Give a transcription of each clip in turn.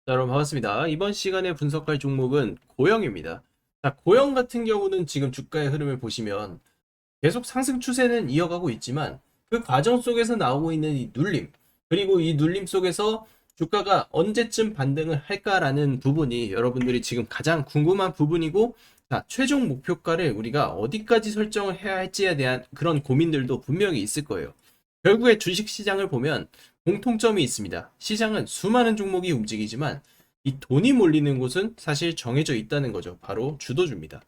자, 여러분 반갑습니다. 이번 시간에 분석할 종목은 고영입니다. 자, 고영 같은 경우는 지금 주가의 흐름을 보시면 계속 상승 추세는 이어가고 있지만 그 과정 속에서 나오고 있는 이 눌림, 그리고 이 눌림 속에서 주가가 언제쯤 반등을 할까라는 부분이 여러분들이 지금 가장 궁금한 부분이고, 자, 최종 목표가를 우리가 어디까지 설정을 해야 할지에 대한 그런 고민들도 분명히 있을 거예요. 결국에 주식 시장을 보면 공통점이 있습니다. 시장은 수많은 종목이 움직이지만 이 돈이 몰리는 곳은 사실 정해져 있다는 거죠. 바로 주도주입니다.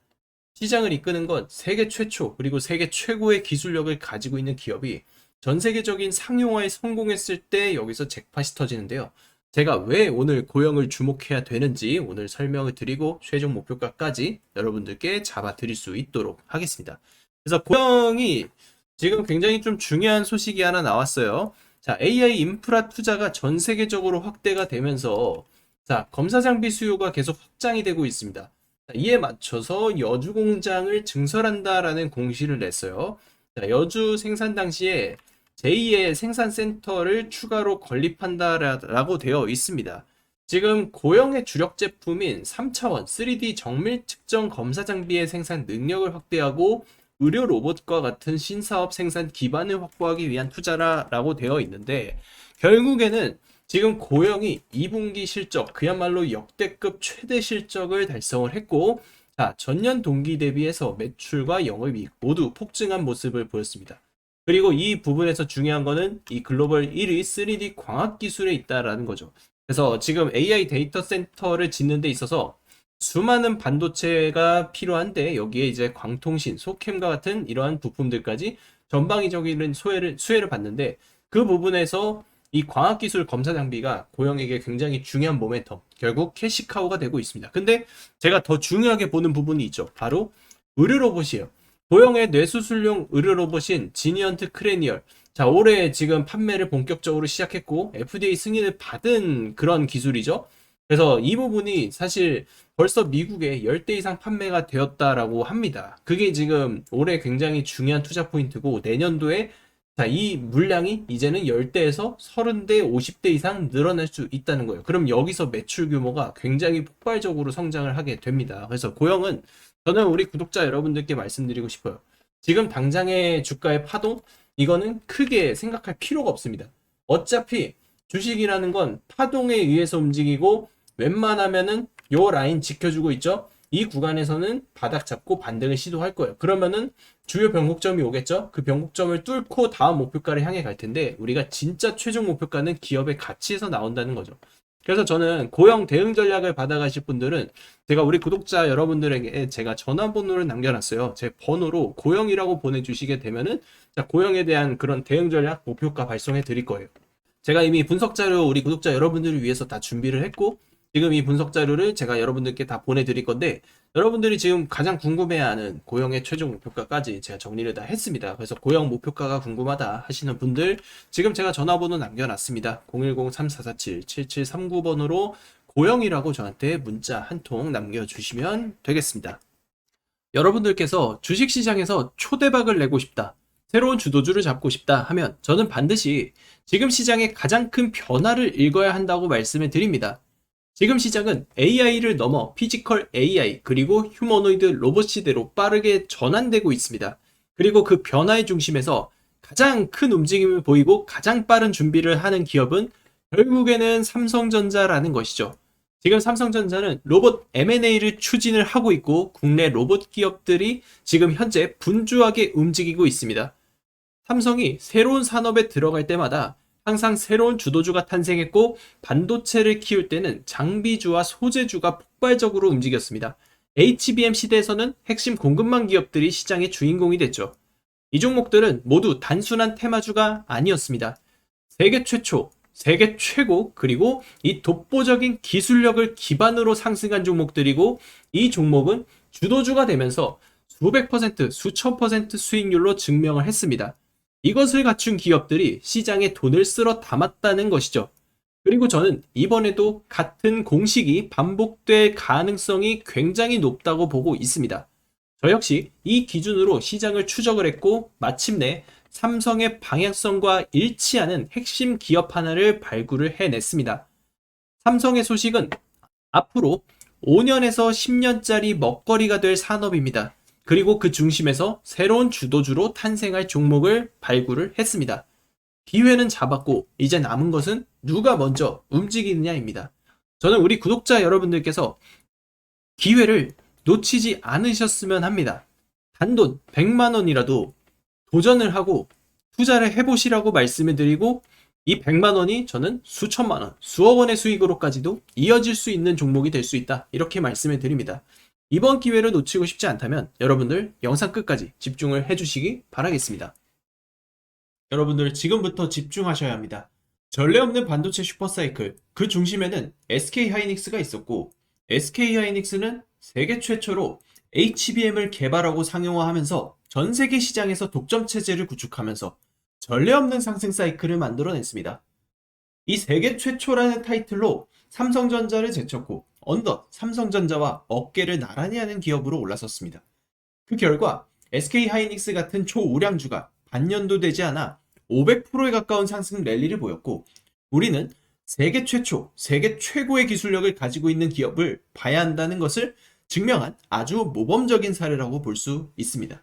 시장을 이끄는 건 세계 최초 그리고 세계 최고의 기술력을 가지고 있는 기업이 전 세계적인 상용화에 성공했을 때 여기서 잭팟이 터지는데요. 제가 왜 오늘 고영을 주목해야 되는지 오늘 설명을 드리고 최종 목표가까지 여러분들께 잡아 드릴 수 있도록 하겠습니다. 그래서 고영이 지금 굉장히 좀 중요한 소식이 하나 나왔어요. 자, AI 인프라 투자가 전 세계적으로 확대가 되면서 자, 검사 장비 수요가 계속 확장이 되고 있습니다. 자, 이에 맞춰서 여주 공장을 증설한다라는 공시를 냈어요. 자, 여주 생산 당시에 제2의 생산센터를 추가로 건립한다라고 되어 있습니다. 지금 고영의 주력 제품인 3차원 3D 정밀 측정 검사 장비의 생산 능력을 확대하고 의료 로봇과 같은 신사업 생산 기반을 확보하기 위한 투자라고 되어 있는데, 결국에는 지금 고영이 2분기 실적 그야말로 역대급 최대 실적을 달성을 했고, 자, 전년 동기 대비해서 매출과 영업이익 모두 폭증한 모습을 보였습니다. 그리고 이 부분에서 중요한 거는 이 글로벌 1위 3D 광학 기술에 있다라는 거죠. 그래서 지금 AI 데이터 센터를 짓는 데 있어서 수많은 반도체가 필요한데, 여기에 이제 광통신, 소캠과 같은 이러한 부품들까지 전방위적인 수혜를 받는데, 그 부분에서 이 광학기술 검사 장비가 고영에게 굉장히 중요한 모멘텀, 결국 캐시카우가 되고 있습니다. 근데 제가 더 중요하게 보는 부분이 있죠. 바로 의료 로봇이에요. 고영의 뇌수술용 의료 로봇인 지니언트 크레니얼. 자, 올해 지금 판매를 본격적으로 시작했고 FDA 승인을 받은 그런 기술이죠. 그래서 이 부분이 사실 벌써 미국에 10대 이상 판매가 되었다라고 합니다. 그게 지금 올해 굉장히 중요한 투자 포인트고, 내년도에 자, 이 물량이 이제는 10대에서 30대, 50대 이상 늘어날 수 있다는 거예요. 그럼 여기서 매출 규모가 굉장히 폭발적으로 성장을 하게 됩니다. 그래서 고영은 저는 우리 구독자 여러분들께 말씀드리고 싶어요. 지금 당장의 주가의 파동, 이거는 크게 생각할 필요가 없습니다. 어차피 주식이라는 건 파동에 의해서 움직이고, 웬만하면은 요 라인 지켜주고 있죠. 이 구간에서는 바닥 잡고 반등을 시도할 거예요. 그러면은 주요 변곡점이 오겠죠. 그 변곡점을 뚫고 다음 목표가를 향해 갈 텐데, 우리가 진짜 최종 목표가는 기업의 가치에서 나온다는 거죠. 그래서 저는 고영 대응 전략을 받아가실 분들은 제가 우리 구독자 여러분들에게 제가 전화번호를 남겨놨어요. 제 번호로 고영이라고 보내주시게 되면은 자, 고영에 대한 그런 대응 전략 목표가 발송해 드릴 거예요. 제가 이미 분석 자료 우리 구독자 여러분들을 위해서 다 준비를 했고, 지금 이 분석 자료를 제가 여러분들께 다 보내드릴 건데, 여러분들이 지금 가장 궁금해하는 고영의 최종 목표가까지 제가 정리를 다 했습니다. 그래서 고영 목표가가 궁금하다 하시는 분들, 지금 제가 전화번호 남겨놨습니다. 010-3447-7739번으로 고영이라고 저한테 문자 한 통 남겨주시면 되겠습니다. 여러분들께서 주식시장에서 초대박을 내고 싶다, 새로운 주도주를 잡고 싶다 하면 저는 반드시 지금 시장의 가장 큰 변화를 읽어야 한다고 말씀을 드립니다. 지금 시장은 AI를 넘어 피지컬 AI 그리고 휴머노이드 로봇 시대로 빠르게 전환되고 있습니다. 그리고 그 변화의 중심에서 가장 큰 움직임을 보이고 가장 빠른 준비를 하는 기업은 결국에는 삼성전자라는 것이죠. 지금 삼성전자는 로봇 M&A를 추진을 하고 있고, 국내 로봇 기업들이 지금 현재 분주하게 움직이고 있습니다. 삼성이 새로운 산업에 들어갈 때마다 항상 새로운 주도주가 탄생했고, 반도체를 키울 때는 장비주와 소재주가 폭발적으로 움직였습니다. HBM 시대에서는 핵심 공급망 기업들이 시장의 주인공이 됐죠. 이 종목들은 모두 단순한 테마주가 아니었습니다. 세계 최초, 세계 최고, 그리고 이 독보적인 기술력을 기반으로 상승한 종목들이고, 이 종목은 주도주가 되면서 수백 퍼센트, 수천 퍼센트 수익률로 증명을 했습니다. 이것을 갖춘 기업들이 시장에 돈을 쓸어 담았다는 것이죠. 그리고 저는 이번에도 같은 공식이 반복될 가능성이 굉장히 높다고 보고 있습니다. 저 역시 이 기준으로 시장을 추적을 했고, 마침내 삼성의 방향성과 일치하는 핵심 기업 하나를 발굴을 해냈습니다. 삼성의 소식은 앞으로 5년에서 10년짜리 먹거리가 될 산업입니다. 그리고 그 중심에서 새로운 주도주로 탄생할 종목을 발굴을 했습니다. 기회는 잡았고 이제 남은 것은 누가 먼저 움직이느냐입니다. 저는 우리 구독자 여러분들께서 기회를 놓치지 않으셨으면 합니다. 단돈 100만 원이라도 도전을 하고 투자를 해보시라고 말씀을 드리고, 이 100만 원이 저는 수천만 원, 수억 원의 수익으로까지도 이어질 수 있는 종목이 될 수 있다, 이렇게 말씀을 드립니다. 이번 기회를 놓치고 싶지 않다면 여러분들 영상 끝까지 집중을 해주시기 바라겠습니다. 여러분들 지금부터 집중하셔야 합니다. 전례 없는 반도체 슈퍼사이클, 그 중심에는 SK하이닉스가 있었고, SK하이닉스는 세계 최초로 HBM을 개발하고 상용화하면서 전 세계 시장에서 독점 체제를 구축하면서 전례 없는 상승 사이클을 만들어냈습니다. 이 세계 최초라는 타이틀로 삼성전자를 제쳤고 언더 삼성전자와 어깨를 나란히 하는 기업으로 올라섰습니다. 그 결과 SK하이닉스 같은 초우량주가 반년도 되지 않아 500%에 가까운 상승 랠리를 보였고, 우리는 세계 최초, 세계 최고의 기술력을 가지고 있는 기업을 봐야 한다는 것을 증명한 아주 모범적인 사례라고 볼 수 있습니다.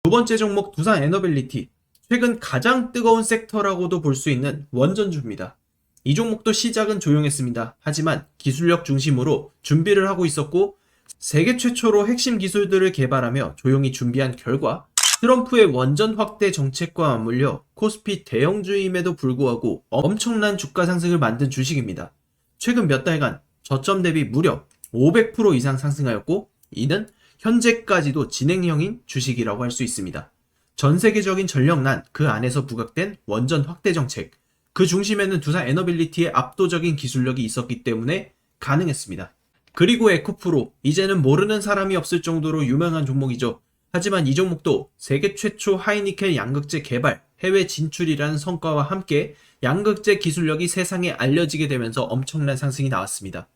두 번째 종목 두산 에너빌리티, 최근 가장 뜨거운 섹터라고도 볼 수 있는 원전주입니다. 이 종목도 시작은 조용했습니다. 하지만 기술력 중심으로 준비를 하고 있었고, 세계 최초로 핵심 기술들을 개발하며 조용히 준비한 결과 트럼프의 원전 확대 정책과 맞물려 코스피 대형주임에도 불구하고 엄청난 주가 상승을 만든 주식입니다. 최근 몇 달간 저점 대비 무려 500% 이상 상승하였고, 이는 현재까지도 진행형인 주식이라고 할 수 있습니다. 전 세계적인 전력난, 그 안에서 부각된 원전 확대 정책, 그 중심에는 두산 에너빌리티의 압도적인 기술력이 있었기 때문에 가능했습니다. 그리고 에코프로, 이제는 모르는 사람이 없을 정도로 유명한 종목이죠. 하지만 이 종목도 세계 최초 하이니켈 양극재 개발, 해외 진출이라는 성과와 함께 양극재 기술력이 세상에 알려지게 되면서 엄청난 상승이 나왔습니다.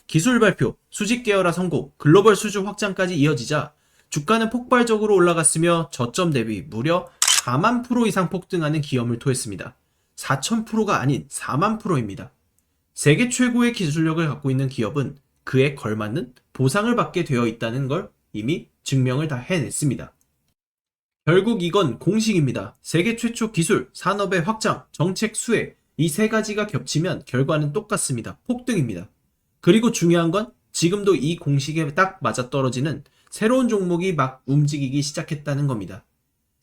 기술 발표, 수직 계열화 성공, 글로벌 수주 확장까지 이어지자 주가는 폭발적으로 올라갔으며 저점 대비 무려 4만 프로 이상 폭등하는 기염을 토했습니다. 4,000%가 아닌 4만 프로입니다. 세계 최고의 기술력을 갖고 있는 기업은 그에 걸맞는 보상을 받게 되어 있다는 걸 이미 증명을 다 해냈습니다. 결국 이건 공식입니다. 세계 최초 기술, 산업의 확장, 정책 수혜, 이 세 가지가 겹치면 결과는 똑같습니다. 폭등입니다. 그리고 중요한 건 지금도 이 공식에 딱 맞아떨어지는 새로운 종목이 막 움직이기 시작했다는 겁니다.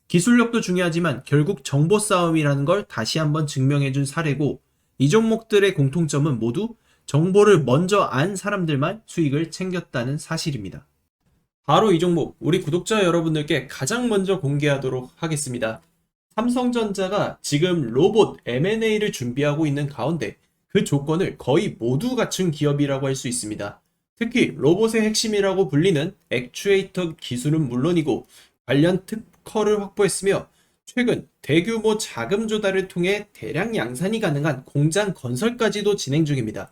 기술력도 중요하지만 결국 정보 싸움이라는 걸 다시 한번 증명해준 사례고, 이 종목들의 공통점은 모두 정보를 먼저 안 사람들만 수익을 챙겼다는 사실입니다. 바로 이 종목, 우리 구독자 여러분들께 가장 먼저 공개하도록 하겠습니다. 삼성전자가 지금 로봇 M&A를 준비하고 있는 가운데 그 조건을 거의 모두 갖춘 기업이라고 할 수 있습니다. 특히 로봇의 핵심이라고 불리는 액추에이터 기술은 물론이고 관련 특허를 확보했으며, 최근 대규모 자금 조달을 통해 대량 양산이 가능한 공장 건설까지도 진행 중입니다.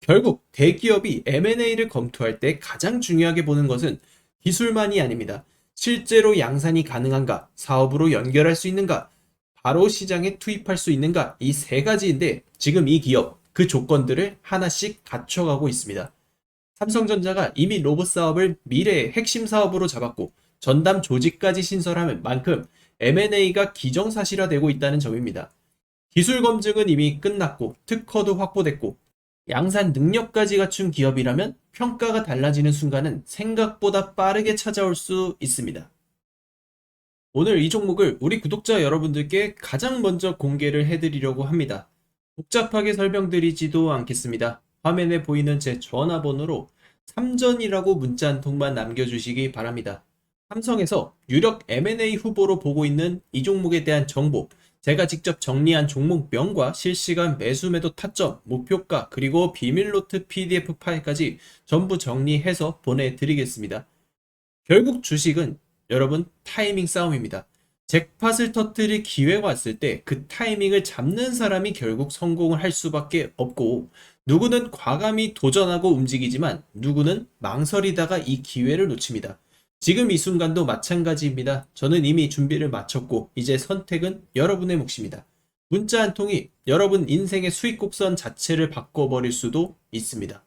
결국 대기업이 M&A를 검토할 때 가장 중요하게 보는 것은 기술만이 아닙니다. 실제로 양산이 가능한가, 사업으로 연결할 수 있는가, 바로 시장에 투입할 수 있는가, 이 세 가지인데 지금 이 기업 그 조건들을 하나씩 갖춰가고 있습니다. 삼성전자가 이미 로봇 사업을 미래의 핵심 사업으로 잡았고 전담 조직까지 신설한 만큼 M&A가 기정사실화되고 있다는 점입니다. 기술 검증은 이미 끝났고 특허도 확보됐고 양산 능력까지 갖춘 기업이라면 평가가 달라지는 순간은 생각보다 빠르게 찾아올 수 있습니다. 오늘 이 종목을 우리 구독자 여러분들께 가장 먼저 공개를 해드리려고 합니다. 복잡하게 설명드리지도 않겠습니다. 화면에 보이는 제 전화번호로 삼전이라고 문자 한 통만 남겨주시기 바랍니다. 삼성에서 유력 M&A 후보로 보고 있는 이 종목에 대한 정보, 제가 직접 정리한 종목명과 실시간 매수 매도 타점, 목표가, 그리고 비밀노트 PDF 파일까지 전부 정리해서 보내드리겠습니다. 결국 주식은 여러분 타이밍 싸움입니다. 잭팟을 터뜨릴 기회가 왔을 때 그 타이밍을 잡는 사람이 결국 성공을 할 수밖에 없고, 누구는 과감히 도전하고 움직이지만 누구는 망설이다가 이 기회를 놓칩니다. 지금 이 순간도 마찬가지입니다. 저는 이미 준비를 마쳤고 이제 선택은 여러분의 몫입니다. 문자 한 통이 여러분 인생의 수익 곡선 자체를 바꿔버릴 수도 있습니다.